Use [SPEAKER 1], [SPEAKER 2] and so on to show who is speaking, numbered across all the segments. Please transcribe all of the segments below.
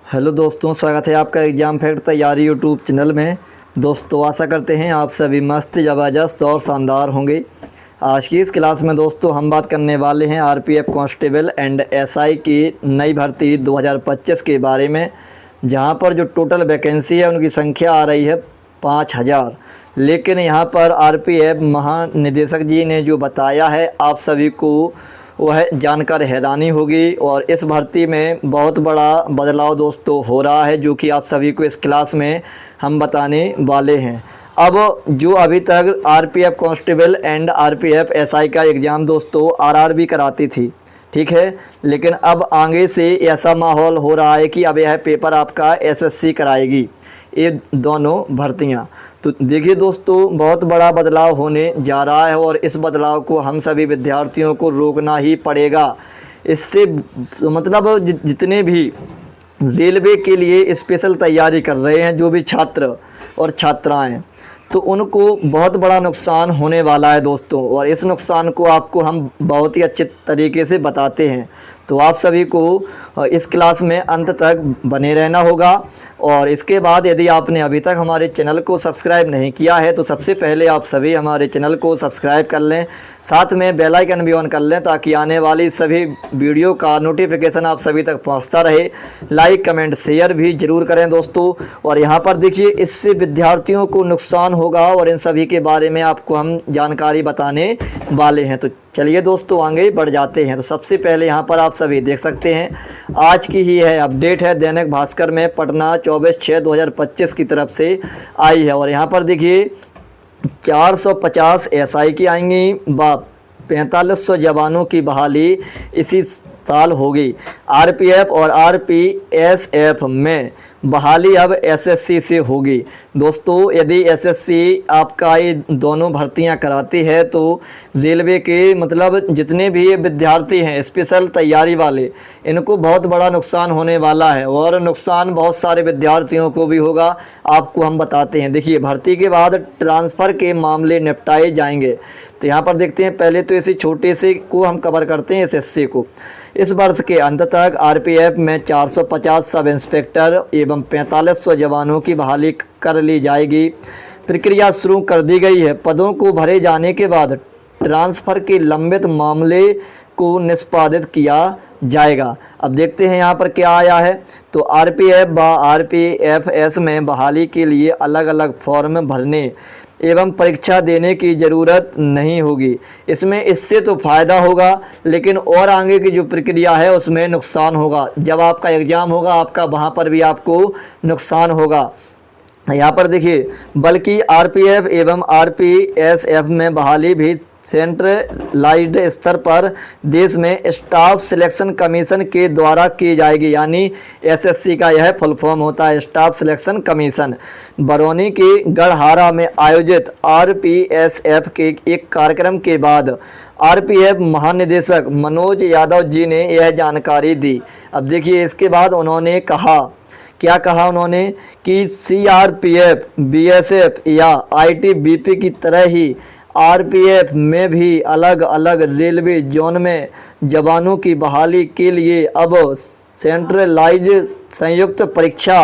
[SPEAKER 1] Hello दोस्तों, स्वागत है आपका एग्ज़ाम फैक्ट तैयारी यूट्यूब चैनल में। दोस्तों आशा करते हैं आप सभी मस्त, ज़बरदस्त और शानदार होंगे। आज की इस क्लास में दोस्तों हम बात करने वाले हैं आरपीएफ कांस्टेबल एंड एसआई की नई भर्ती 2025 के बारे में, जहां पर जो टोटल वैकेंसी है उनकी संख्या आ रही है 5000। लेकिन यहां पर आरपीएफ महानिदेशक जी ने जो बताया है आप सभी को वह जानकर हैरानी होगी। और इस भर्ती में बहुत बड़ा बदलाव दोस्तों हो रहा है, जो कि आप सभी को इस क्लास में हम बताने वाले हैं। अब जो अभी तक RPF constable and RPF SI का एग्ज़ाम दोस्तों आरआरबी कराती थी, ठीक है, लेकिन अब आगे से ऐसा माहौल हो रहा है कि अब यह पेपर आपका एसएससी कराएगी, ये दोनों भर्तियां। तो देखिए दोस्तों, बहुत बड़ा बदलाव होने जा रहा है और इस बदलाव को हम सभी विद्यार्थियों को रोकना ही पड़ेगा। इससे मतलब जितने भी रेलवे के लिए स्पेशल तैयारी कर रहे हैं, जो भी छात्र और छात्राएं, तो उनको बहुत बड़ा नुकसान होने वाला है दोस्तों। और इस नुकसान को आपको हम बहुत ही अच्छे तरीके से बताते हैं, तो आप सभी को इस क्लास में अंत तक बने रहना होगा। और इसके बाद यदि आपने अभी तक हमारे चैनल को सब्सक्राइब नहीं किया है तो सबसे पहले आप सभी हमारे चैनल को सब्सक्राइब कर लें, साथ में बेल आइकन भी ऑन कर लें, ताकि आने वाली सभी वीडियो का नोटिफिकेशन आप सभी तक पहुंचता रहे। लाइक कमेंट शेयर भी ज़रूर करें दोस्तों। और यहाँ पर देखिए, इससे विद्यार्थियों को नुकसान होगा और इन सभी के बारे में आपको हम जानकारी बताने वाले हैं। तो चलिए दोस्तों आगे बढ़ जाते हैं। तो सबसे पहले यहाँ पर आप सभी देख सकते हैं, आज की ही है अपडेट है, दैनिक भास्कर में पटना 24/6/2025 की तरफ से आई है। और यहाँ पर देखिए 450 एसआई की आएंगी, 4500 जवानों की बहाली इसी साल होगी। आरपीएफ और आरपीएसएफ में बहाली अब एसएससी से होगी दोस्तों। यदि एसएससी आपका ये दोनों भर्तियां कराती है तो रेलवे के मतलब जितने भी ये विद्यार्थी हैं स्पेशल तैयारी वाले, इनको बहुत बड़ा नुकसान होने वाला है। और नुकसान बहुत सारे विद्यार्थियों को भी होगा, आपको हम बताते हैं। देखिए, भर्ती के बाद ट्रांसफ़र के मामले निपटाए जाएंगे। तो यहाँ पर देखते हैं, पहले तो इसी छोटे से को हम कवर करते हैं एसएससी को। इस वर्ष के अंत तक आरपीएफ में 450 सब इंस्पेक्टर एवं 4500 जवानों की बहाली कर ली जाएगी। प्रक्रिया शुरू कर दी गई है। पदों को भरे जाने के बाद ट्रांसफ़र के लंबित मामले को निष्पादित किया जाएगा। अब देखते हैं यहाँ पर क्या आया है। तो आरपीएफ व आरपीएफएस में बहाली के लिए अलग अलग फॉर्म भरने एवं परीक्षा देने की ज़रूरत नहीं होगी। इससे तो फ़ायदा होगा, लेकिन और आगे की जो प्रक्रिया है उसमें नुकसान होगा। जब आपका एग्ज़ाम होगा आपका, वहाँ पर भी आपको नुकसान होगा। यहाँ पर देखिए, बल्कि आरपीएफ एवं आरपीएसएफ में बहाली भी सेंट्रलाइज्ड स्तर पर देश में स्टाफ सिलेक्शन कमीशन के द्वारा की जाएगी। यानी एसएससी का यह फुल फॉर्म होता है, स्टाफ सिलेक्शन कमीशन। बरौनी के गढ़हारा में आयोजित आरपीएसएफ के एक कार्यक्रम के बाद आरपीएफ महानिदेशक मनोज यादव जी ने यह जानकारी दी। अब देखिए, इसके बाद उन्होंने कहा, क्या कहा उन्होंने, कि सीआरपीएफ, बीएसएफ या आईटीबीपी की तरह ही आरपीएफ में भी अलग अलग रेलवे जोन में जवानों की बहाली के लिए अब सेंट्रलाइज संयुक्त परीक्षा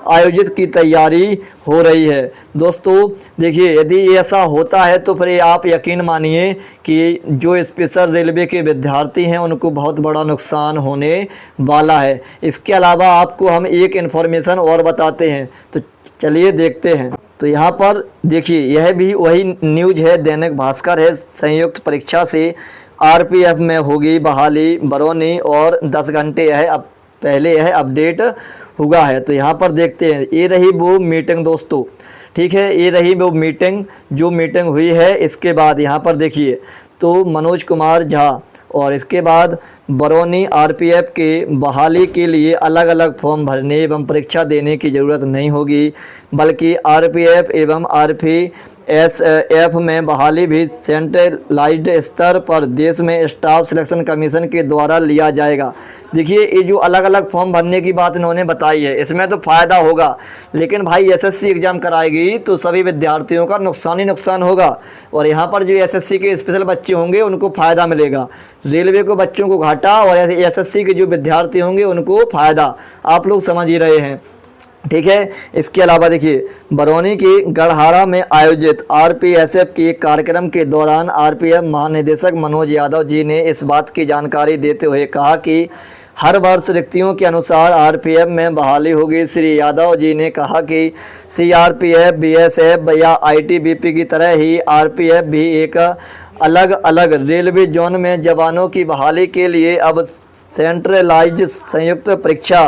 [SPEAKER 1] आयोजित की तैयारी हो रही है दोस्तों। देखिए, यदि ऐसा होता है तो फिर आप यकीन मानिए कि जो स्पेशल रेलवे के विद्यार्थी हैं उनको बहुत बड़ा नुकसान होने वाला है। इसके अलावा आपको हम एक इन्फॉर्मेशन और बताते हैं, तो चलिए देखते हैं। तो यहाँ पर देखिए, यह भी वही न्यूज़ है, दैनिक भास्कर है। संयुक्त परीक्षा से आरपीएफ में होगी बहाली बरौनी, और 10 घंटे यह अब पहले यह अपडेट हुआ है। तो यहाँ पर देखते हैं, ये रही वो मीटिंग दोस्तों, ठीक है, ये रही वो मीटिंग जो मीटिंग हुई है। इसके बाद यहाँ पर देखिए, तो मनोज कुमार झा, और इसके बाद बरौनी आरपीएफ के बहाली के लिए अलग अलग फॉर्म भरने एवं परीक्षा देने की ज़रूरत नहीं होगी, बल्कि आरपीएफ एवं एफ में बहाली भी सेंट्रलाइज्ड स्तर पर देश में स्टाफ सिलेक्शन कमीशन के द्वारा लिया जाएगा। देखिए ये जो अलग अलग फॉर्म भरने की बात इन्होंने बताई है, इसमें तो फ़ायदा होगा, लेकिन भाई एसएससी एग्ज़ाम कराएगी तो सभी विद्यार्थियों का नुकसान ही नुकसान होगा। और यहाँ पर जो एसएससी के स्पेशल बच्चे होंगे उनको फ़ायदा मिलेगा, रेलवे को बच्चों को घाटा और एसएससी के जो विद्यार्थी होंगे उनको फ़ायदा। आप लोग समझ ही रहे हैं, ठीक है। इसके अलावा देखिए बरौनी के गढ़हारा में आयोजित आरपीएसएफ के कार्यक्रम के दौरान आरपीएफ महानिदेशक मनोज यादव जी ने इस बात की जानकारी देते हुए कहा कि हर वर्ष रिक्तियों के अनुसार आरपीएफ में बहाली होगी। श्री यादव जी ने कहा कि सीआरपीएफ, बीएसएफ या आईटीबीपी की तरह ही आरपीएफ भी एक अलग अलग रेलवे जोन में जवानों की बहाली के लिए अब सेंट्रलाइज्ड संयुक्त परीक्षा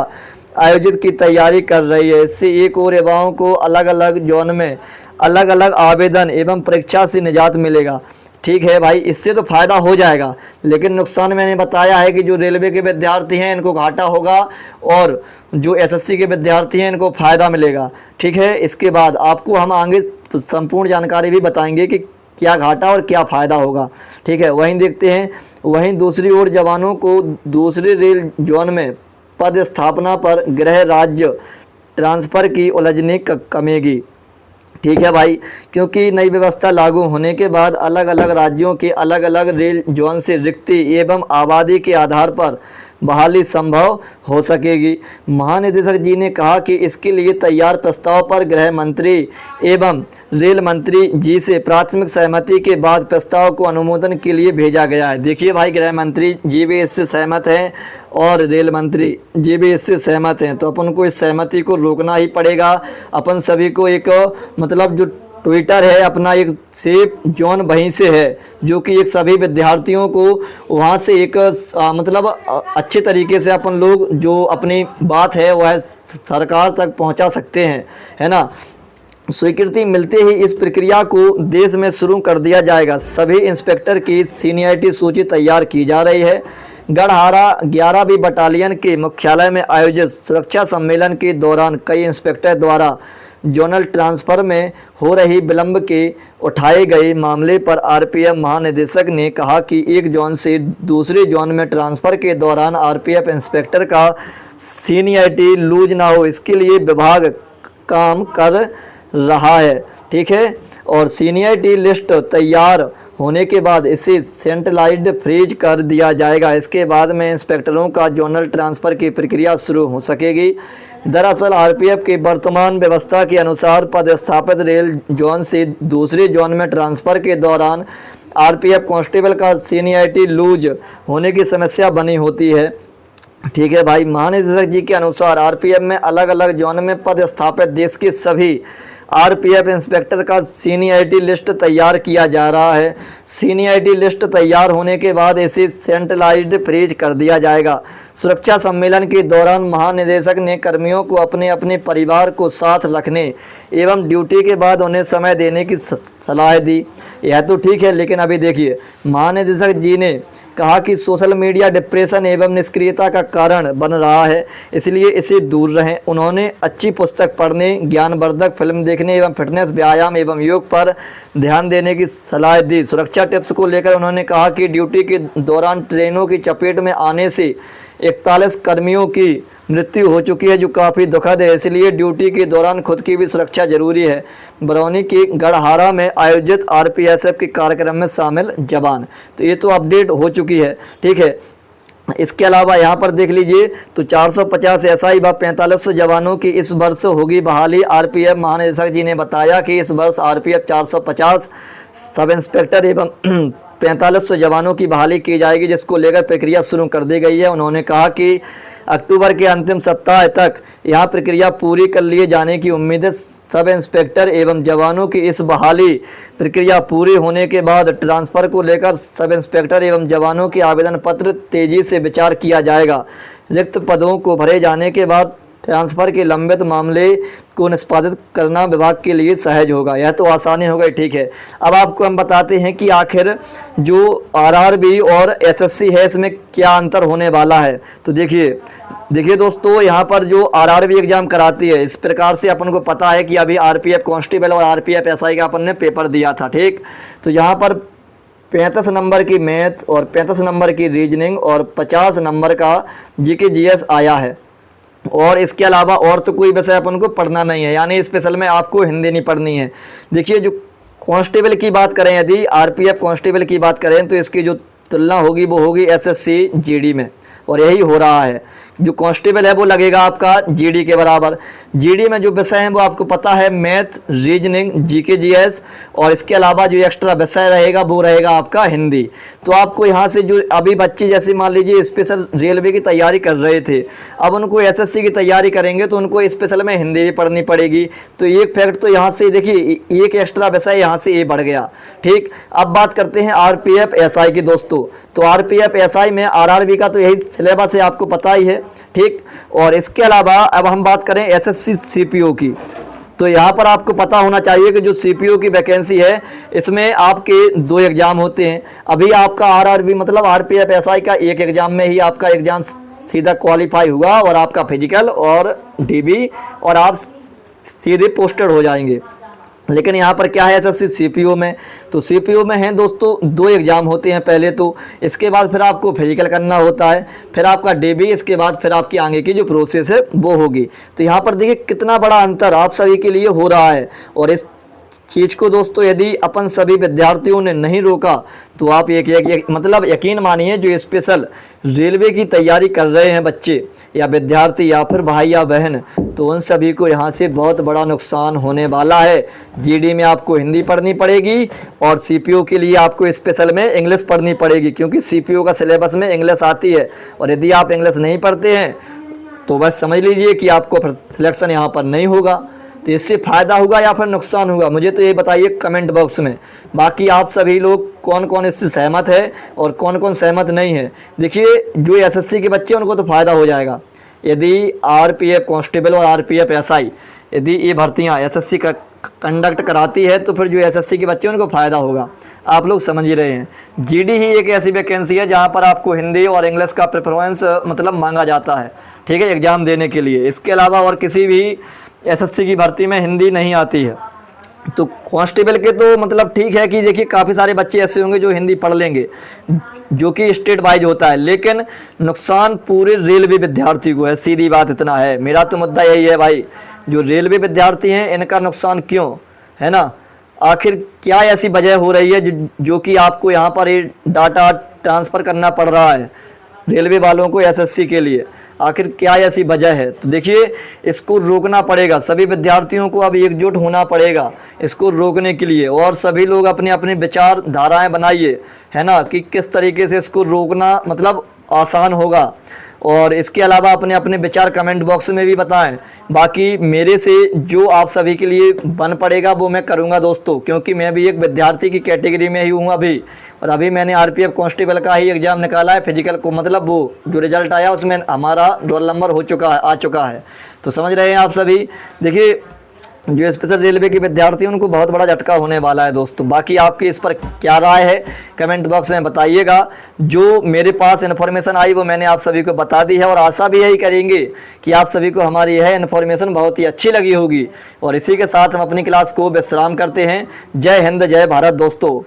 [SPEAKER 1] आयोजित की तैयारी कर रही है। इससे एक और युवाओं को अलग अलग जोन में अलग अलग आवेदन एवं परीक्षा से निजात मिलेगा। ठीक है भाई, इससे तो फ़ायदा हो जाएगा, लेकिन नुकसान मैंने बताया है कि जो रेलवे के विद्यार्थी हैं इनको घाटा होगा और जो एसएससी के विद्यार्थी हैं इनको फ़ायदा मिलेगा। ठीक है, इसके बाद आपको हम आगे संपूर्ण जानकारी भी बताएंगे कि क्या घाटा और क्या फ़ायदा होगा। ठीक है, वहीं देखते हैं, वहीं दूसरी ओर जवानों को दूसरे रेल जोन में पद स्थापना पर गृह राज्य ट्रांसफ़र की उलझनी कमेगी। ठीक है भाई, क्योंकि नई व्यवस्था लागू होने के बाद अलग अलग राज्यों के अलग अलग रेल जोन से रिक्ति एवं आबादी के आधार पर बहाली संभव हो सकेगी। महानिदेशक जी ने कहा कि इसके लिए तैयार प्रस्ताव पर गृह मंत्री एवं रेल मंत्री जी से प्राथमिक सहमति के बाद प्रस्ताव को अनुमोदन के लिए भेजा गया है। देखिए भाई, गृह मंत्री जी भी इससे सहमत हैं और रेल मंत्री जी भी इससे सहमत हैं, तो अपन को इस सहमति को रोकना ही पड़ेगा। अपन सभी को एक मतलब जो ट्विटर है अपना एक सेफ जोन वहीं से है, जो कि एक सभी विद्यार्थियों को वहाँ से एक मतलब अच्छे तरीके से अपन लोग जो अपनी बात है वह सरकार तक पहुँचा सकते हैं, है ना। स्वीकृति मिलते ही इस प्रक्रिया को देश में शुरू कर दिया जाएगा। सभी इंस्पेक्टर की सीनियरिटी सूची तैयार की जा रही है। गढ़हारा 11वीं बटालियन के मुख्यालय में आयोजित सुरक्षा सम्मेलन के दौरान कई इंस्पेक्टर द्वारा जोनल ट्रांसफ़र में हो रही विलंब के उठाए गए मामले पर आरपीएफ महानिदेशक ने कहा कि एक जोन से दूसरे जोन में ट्रांसफ़र के दौरान आरपीएफ इंस्पेक्टर का सीनियरिटी लूज ना हो, इसके लिए विभाग काम कर रहा है। ठीक है, और सीनियरिटी लिस्ट तैयार होने के बाद इसे सेंट्रलाइज्ड फ्रीज कर दिया जाएगा। इसके बाद में इंस्पेक्टरों का जोनल ट्रांसफ़र की प्रक्रिया शुरू हो सकेगी। दरअसल आरपीएफ की वर्तमान व्यवस्था के अनुसार पदस्थापित रेल जोन से दूसरे जोन में ट्रांसफ़र के दौरान आरपीएफ कांस्टेबल का सीनियरिटी लूज होने की समस्या बनी होती है। ठीक है भाई, महानिदेशक जी के अनुसार आरपीएफ में अलग अलग जोन में पदस्थापित देश के सभी आरपीएफ इंस्पेक्टर का सीनियरिटी लिस्ट तैयार किया जा रहा है। सीनियरिटी लिस्ट तैयार होने के बाद इसे सेंट्रलाइज्ड फ्रीज कर दिया जाएगा। सुरक्षा सम्मेलन के दौरान महानिदेशक ने कर्मियों को अपने अपने परिवार को साथ रखने एवं ड्यूटी के बाद उन्हें समय देने की सलाह दी। यह तो ठीक है, लेकिन अभी देखिए महानिदेशक जी ने कहा कि सोशल मीडिया डिप्रेशन एवं निष्क्रियता का कारण बन रहा है, इसलिए इसे दूर रहें। उन्होंने अच्छी पुस्तक पढ़ने, ज्ञानवर्धक फिल्म देखने एवं फिटनेस, व्यायाम एवं योग पर ध्यान देने की सलाह दी। सुरक्षा टिप्स को लेकर उन्होंने कहा कि ड्यूटी के दौरान ट्रेनों की चपेट में आने से 41 कर्मियों की मृत्यु हो चुकी है, जो काफ़ी दुखद है, इसलिए ड्यूटी के दौरान खुद की भी सुरक्षा जरूरी है। बरौनी के गढ़हारा में आयोजित आरपीएसएफ के कार्यक्रम में शामिल जवान, तो ये तो अपडेट हो चुकी है। ठीक है, इसके अलावा यहाँ पर देख लीजिए तो 450 एसआई व 4500 जवानों की इस वर्ष होगी बहाली। आरपीएफ महानिदेशक जी ने बताया कि इस वर्ष आरपीएफ 450 सब इंस्पेक्टर एवं 4500 जवानों की बहाली की जाएगी, जिसको लेकर प्रक्रिया शुरू कर दी गई है। उन्होंने कहा कि अक्टूबर के अंतिम सप्ताह तक यह प्रक्रिया पूरी कर लिए जाने की उम्मीद है। सब इंस्पेक्टर एवं जवानों की इस बहाली प्रक्रिया पूरी होने के बाद ट्रांसफ़र को लेकर सब इंस्पेक्टर एवं जवानों के आवेदन पत्र तेजी से विचार किया जाएगा। रिक्त पदों को भरे जाने के बाद ट्रांसफ़र के लंबित मामले को निष्पादित करना विभाग के लिए सहज होगा। यह तो आसानी हो गई, ठीक है। अब आपको हम बताते हैं कि आखिर जो आरआरबी और एसएससी है इसमें क्या अंतर होने वाला है। तो देखिए दोस्तों, यहाँ पर जो आरआरबी एग्जाम कराती है, इस प्रकार से अपन को पता है कि अभी आरपीएफ कांस्टेबल और आरपीएफ एसआई का अपन ने पेपर दिया था, ठीक। तो यहाँ पर 35 नंबर की मैथ और 35 नंबर की रीजनिंग और 50 नंबर का जीके जीएस आया है। और इसके अलावा और तो कोई विषय अपन को पढ़ना नहीं है, यानी स्पेशल में आपको हिंदी नहीं पढ़नी है। देखिए, जो कांस्टेबल की बात करें, यदि आरपीएफ कांस्टेबल की बात करें तो इसकी जो तुलना होगी वो होगी एसएससी जीडी में, और यही हो रहा है। जो कांस्टेबल है वो लगेगा आपका जीडी के बराबर। जीडी में जो विषय हैं वो आपको पता है, मैथ, रीजनिंग, जीके जीएस, और इसके अलावा जो एक्स्ट्रा विषय रहेगा वो रहेगा आपका हिंदी। तो आपको यहाँ से जो अभी बच्चे जैसे मान लीजिए स्पेशल रेलवे की तैयारी कर रहे थे, अब उनको एसएससी की तैयारी करेंगे तो उनको स्पेशल में हिंदी भी पढ़नी पड़ेगी। तो एक फैक्ट तो यहाँ से देखिए, एक एक्स्ट्रा विषय यहाँ से ये बढ़ गया, ठीक। अब बात करते हैं आरपीएफ एसआई की दोस्तों। तो आरपीएफ एसआई में आरआरबी का तो यही सिलेबस है, आपको पता ही है, ठीक। और इसके अलावा अब हम बात करें एसएससी सीपीओ की, तो यहाँ पर आपको पता होना चाहिए कि जो सीपीओ की वैकेंसी है इसमें आपके 2 एग्जाम होते हैं। अभी आपका आरआरबी मतलब आरपीएफ एसआई का एक एग्जाम में ही आपका एग्जाम सीधा क्वालिफाई हुआ और आपका फिजिकल और डीबी और आप सीधे पोस्टेड हो जाएंगे। लेकिन यहाँ पर क्या है एसएससी सीपीओ में, तो सीपीओ में हैं दोस्तों 2 एग्जाम होते हैं पहले तो, इसके बाद फिर आपको फिजिकल करना होता है, फिर आपका डीबी, इसके बाद फिर आपकी आगे की जो प्रोसेस है वो होगी। तो यहाँ पर देखिए कितना बड़ा अंतर आप सभी के लिए हो रहा है। और इस चीज़ को दोस्तों यदि अपन सभी विद्यार्थियों ने नहीं रोका तो आप मतलब यकीन मानिए, जो स्पेशल रेलवे की तैयारी कर रहे हैं बच्चे या विद्यार्थी या फिर भाई या बहन, तो उन सभी को यहाँ से बहुत बड़ा नुकसान होने वाला है। जीडी में आपको हिंदी पढ़नी पड़ेगी और सीपीओ के लिए आपको स्पेशल में इंग्लिश पढ़नी पड़ेगी, क्योंकि सीपीओ का सिलेबस में इंग्लिश आती है। और यदि आप इंग्लिश नहीं पढ़ते हैं तो बस समझ लीजिए कि आपको फिर सिलेक्शन यहाँ पर नहीं होगा। तो इससे फ़ायदा होगा या फिर नुकसान होगा, मुझे तो ये बताइए कमेंट बॉक्स में। बाकी आप सभी लोग कौन कौन इससे सहमत है और कौन कौन सहमत नहीं है। देखिए, जो एसएससी के बच्चे हैं उनको तो फ़ायदा हो जाएगा, यदि आरपीएफ कांस्टेबल और आरपीएफ एसआई यदि ये भर्तियाँ एसएससी का कंडक्ट कराती है तो फिर जो एसएससी के बच्चे हैं उनको फ़ायदा होगा। आप लोग समझ ही रहे हैं। जीडी ही एक ऐसी वैकेंसी है जहाँ पर आपको हिंदी और इंग्लिश का प्रेफरेंस मतलब मांगा जाता है, ठीक है, एग्ज़ाम देने के लिए। इसके अलावा और किसी भी एसएससी की भर्ती में हिंदी नहीं आती है। तो कांस्टेबल के तो मतलब ठीक है कि देखिए काफ़ी सारे बच्चे ऐसे होंगे जो हिंदी पढ़ लेंगे, जो कि स्टेट वाइज होता है, लेकिन नुकसान पूरे रेलवे विद्यार्थी को है। सीधी बात इतना है, मेरा तो मुद्दा यही है भाई, जो रेलवे विद्यार्थी हैं इनका नुकसान क्यों है ना। आखिर क्या ऐसी वजह हो रही है जो कि आपको यहाँ पर ये डाटा ट्रांसफ़र करना पड़ रहा है रेलवे वालों को एसएससी के लिए, आखिर क्या ऐसी वजह है। तो देखिए, इसको रोकना पड़ेगा, सभी विद्यार्थियों को अब एकजुट होना पड़ेगा इसको रोकने के लिए। और सभी लोग अपने अपने विचारधाराएं बनाइए, है ना, कि किस तरीके से इसको रोकना मतलब आसान होगा। और इसके अलावा अपने अपने विचार कमेंट बॉक्स में भी बताएं। बाकी मेरे से जो आप सभी के लिए बन पड़ेगा वो मैं करूंगा दोस्तों, क्योंकि मैं भी एक विद्यार्थी की कैटेगरी में ही हूँ अभी। और अभी मैंने आरपीएफ कांस्टेबल का ही एग्ज़ाम निकाला है, फिजिकल को मतलब वो जो रिजल्ट आया उसमें हमारा रोल नंबर आ चुका है। तो समझ रहे हैं आप सभी। देखिए, जो स्पेशल रेलवे के विद्यार्थी हैं उनको बहुत बड़ा झटका होने वाला है दोस्तों। बाकी आपकी इस पर क्या राय है कमेंट बॉक्स में बताइएगा। जो मेरे पास इन्फॉर्मेशन आई वो मैंने आप सभी को बता दी है, और आशा भी यही करेंगे कि आप सभी को हमारी यह इन्फॉर्मेशन बहुत ही अच्छी लगी होगी। और इसी के साथ हम अपनी क्लास को विश्राम करते हैं। जय हिंद, जय भारत दोस्तों।